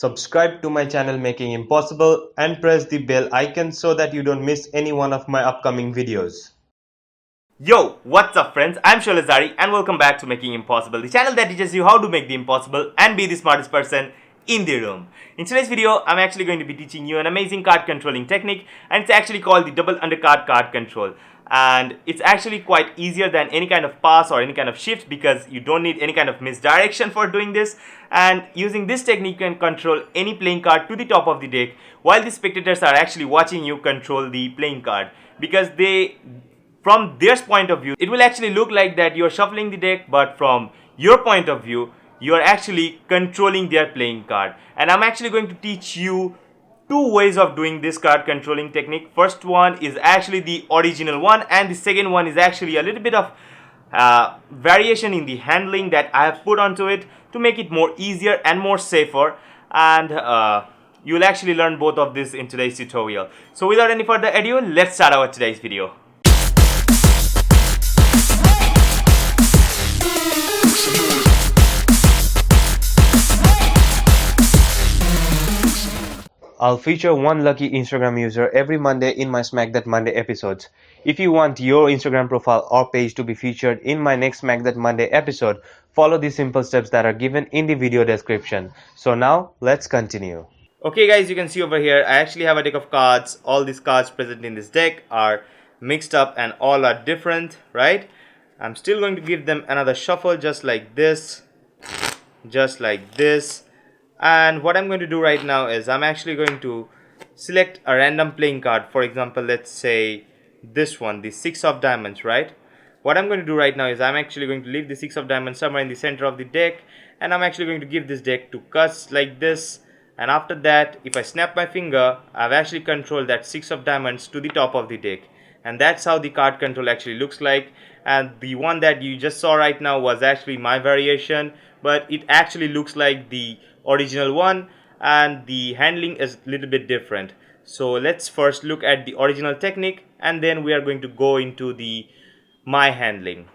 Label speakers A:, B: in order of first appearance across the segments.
A: Subscribe to my channel Making Impossible and press the bell icon so that you don't miss any one of my upcoming videos.
B: Yo, what's up friends? I'm Sholazari and welcome back to Making Impossible, the channel that teaches you how to make the impossible and be the smartest person in the room. In today's video, I'm actually going to be teaching you an amazing card controlling technique, and it's actually called the double undercard card control. And it's actually quite easier than any kind of pass or any kind of shift because you don't need any kind of misdirection for doing this. And using this technique, you can control any playing card to the top of the deck while the spectators are actually watching you control the playing card, because from their point of view, it will actually look like that you're shuffling the deck, but from your point of view, you're actually controlling their playing card. And I'm actually going to teach you two ways of doing this card controlling technique. First one is actually the original one, and the second one is actually a little bit of variation in the handling that I have put onto it to make it more easier and more safer. And you'll actually learn both of this in today's tutorial. So without any further ado, let's start our today's video.
A: I'll feature one lucky Instagram user every Monday in my Smack That Monday episodes. If you want your Instagram profile or page to be featured in my next Smack That Monday episode, follow the simple steps that are given in the video description. So now, let's continue.
B: Okay guys, you can see over here, I actually have a deck of cards. All these cards present in this deck are mixed up and all are different, right? I'm still going to give them another shuffle just like this. And what I'm going to do right now is I'm actually going to select a random playing card. For example, let's say this one, the 6 of diamonds, right? What I'm going to do right now is I'm actually going to leave the 6 of diamonds somewhere in the center of the deck, and I'm actually going to give this deck to cuts like this. And after that, if I snap my finger, I've actually controlled that 6 of diamonds to the top of the deck. And that's how the card control actually looks like. And the one that you just saw right now was actually my variation, but it actually looks like the original one, and the handling is a little bit different. So let's first look at the original technique, and then we are going to go into the my handling.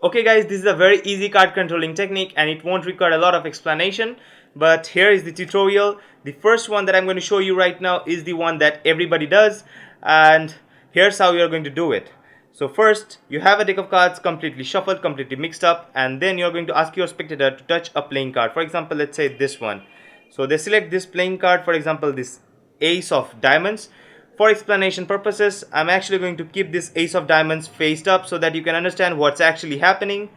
B: Okay guys, this is a very easy card controlling technique and it won't require a lot of explanation, but here is the tutorial. The first one that I'm going to show you right now is the one that everybody does, and here's how you're going to do it. So first, you have a deck of cards completely shuffled, completely mixed up, and then you're going to ask your spectator to touch a playing card. For example, let's say this one. So they select this playing card, for example, this ace of diamonds. For explanation purposes, I'm actually going to keep this ace of diamonds faced up so that you can understand what's actually happening.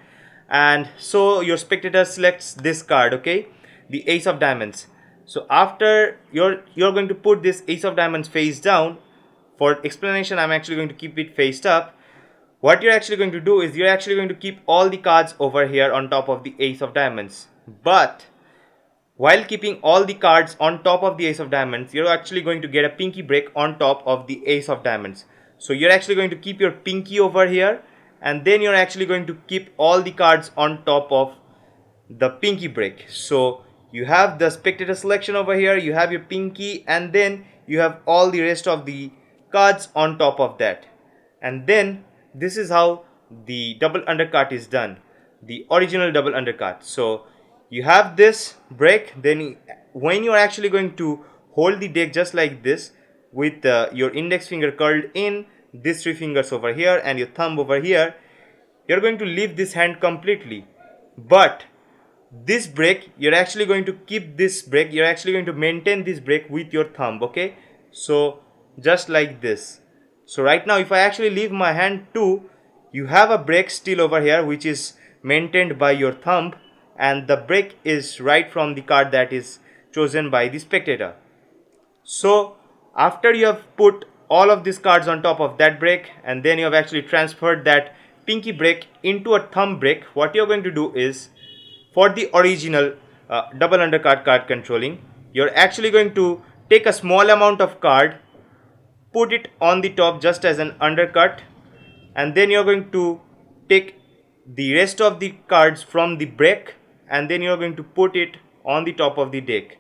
B: And so your spectator selects this card, okay, the ace of diamonds. So after you're going to put this ace of diamonds face down. For explanation, I'm actually going to keep it faced up. What you're actually going to do is you're actually going to keep all the cards over here on top of the ace of diamonds. But while keeping all the cards on top of the ace of diamonds, you're actually going to get a pinky break on top of the ace of diamonds. So you're actually going to keep your pinky over here, and then you're actually going to keep all the cards on top of the pinky break. So you have the spectator selection over here, you have your pinky, and then you have all the rest of the cards on top of that. And then this is how the double undercut is done, the original double undercut. So you have this break, then when you're actually going to hold the deck just like this with your index finger curled in, these 3 fingers over here and your thumb over here, you're going to leave this hand completely. But this break, you're actually going to keep this break, you're actually going to maintain this break with your thumb, okay? So just like this. So right now, if I actually leave my hand too, you have a break still over here which is maintained by your thumb, and the break is right from the card that is chosen by the spectator. So after you have put all of these cards on top of that break, and then you have actually transferred that pinky break into a thumb break, what you're going to do is, for the original double undercut card controlling, you're actually going to take a small amount of card, put it on the top just as an undercut, and then you're going to take the rest of the cards from the break, and then you're going to put it on the top of the deck.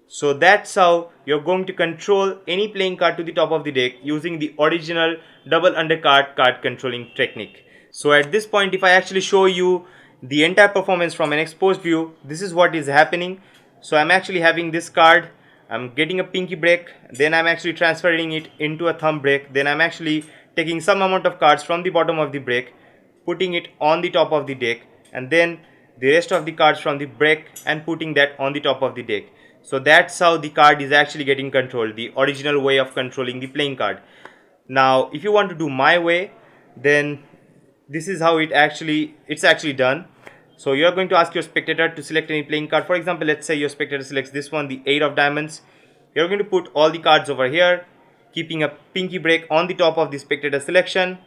B: So that's how you're going to control any playing card to the top of the deck using the original double undercut card controlling technique. So at this point, if I actually show you the entire performance from an exposed view, this is what is happening. So I'm actually having this card, I'm getting a pinky break, then I'm actually transferring it into a thumb break, then I'm actually taking some amount of cards from the bottom of the break, putting it on the top of the deck, and then the rest of the cards from the break and putting that on the top of the deck. So that's how the card is actually getting controlled, the original way of controlling the playing card. Now if you want to do my way, then this is how it's actually done. So you're going to ask your spectator to select any playing card. For example, let's say your spectator selects this one, the 8 of diamonds. You're going to put all the cards over here, keeping a pinky break on the top of the spectator selection.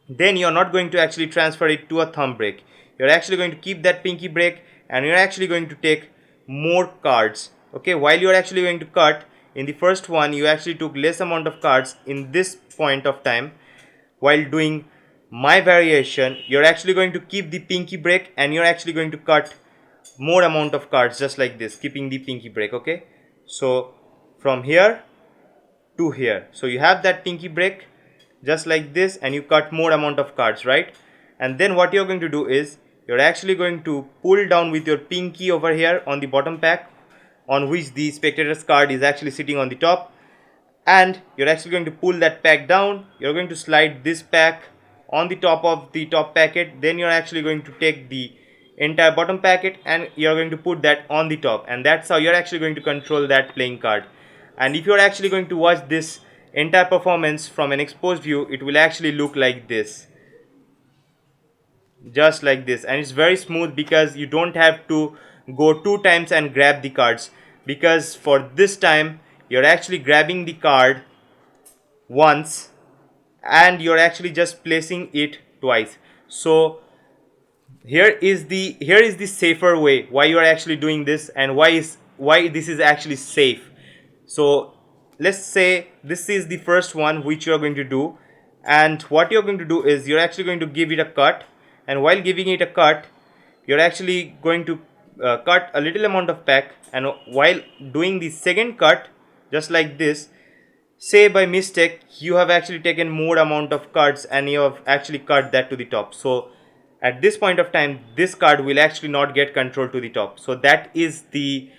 B: Then you're not going to actually transfer it to a thumb break. You're actually going to keep that pinky break, and you're actually going to take more cards. Okay, while you're actually going to cut, in the first one you actually took less amount of cards in this point of time. While doing my variation, you're actually going to keep the pinky break and you're actually going to cut more amount of cards just like this, keeping the pinky break. Okay, so from here to here, so you have that pinky break just like this and you cut more amount of cards, right? And then what you're going to do is you're actually going to pull down with your pinky over here on the bottom pack, on which the spectator's card is actually sitting on the top, and you're actually going to pull that pack down. You're going to slide this pack on the top of the top packet, then you're actually going to take the entire bottom packet and you're going to put that on the top, and that's how you're actually going to control that playing card. And if you're actually going to watch this entire performance from an exposed view, it will actually look like this, just like this, and it's very smooth because you don't have to go 2 times and grab the cards, because for this time you're actually grabbing the card once and you're actually just placing it twice. So here is the safer way why you are actually doing this, and why this is actually safe. So let's say this is the first one which you are going to do, and what you're going to do is you're actually going to give it a cut, and while giving it a cut you're actually going to cut a little amount of pack, and while doing the second cut just like this, say by mistake you have actually taken more amount of cards and you have actually cut that to the top. So at this point of time this card will actually not get controlled to the top. So that is the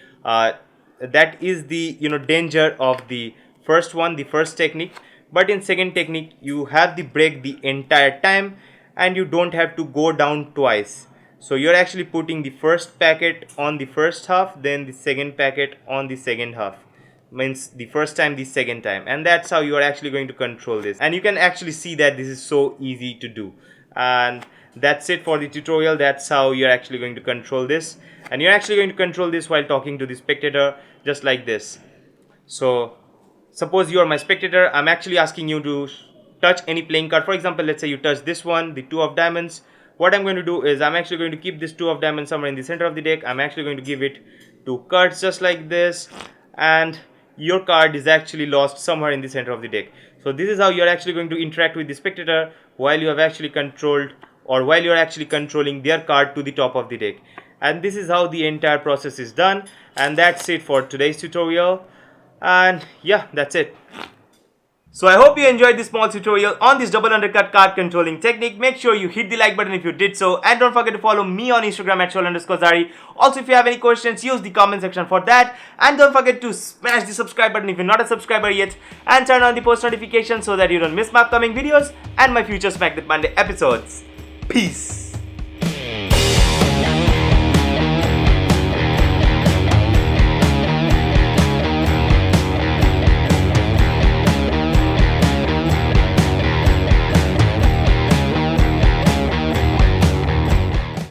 B: danger of the first one, the first technique. But in second technique you have the break the entire time and you don't have to go down twice. So you're actually putting the first packet on the first half, then the second packet on the second half, means the first time, the second time, and that's how you are actually going to control this. And you can actually see that this is so easy to do. And that's it for the tutorial. That's how you're actually going to control this, and you're actually going to control this while talking to the spectator just like this. So suppose you are my spectator, I'm actually asking you to touch any playing card. For example, let's say you touch this one, the 2 of diamonds. What I'm going to do is I'm actually going to keep this 2 of diamonds somewhere in the center of the deck. I'm actually going to give it 2 cards just like this, and your card is actually lost somewhere in the center of the deck. So this is how you're actually going to interact with the spectator while you have actually controlled, or while you're actually controlling their card to the top of the deck. And this is how the entire process is done. And that's it for today's tutorial. And yeah, that's it. So I hope you enjoyed this small tutorial on this double undercut card controlling technique. Make sure you hit the like button if you did so, and don't forget to follow me on Instagram at Shaul_Zari. Also, if you have any questions, use the comment section for that, and don't forget to smash the subscribe button if you're not a subscriber yet, and turn on the post notifications so that you don't miss my upcoming videos and my future Smack That Monday episodes. Peace.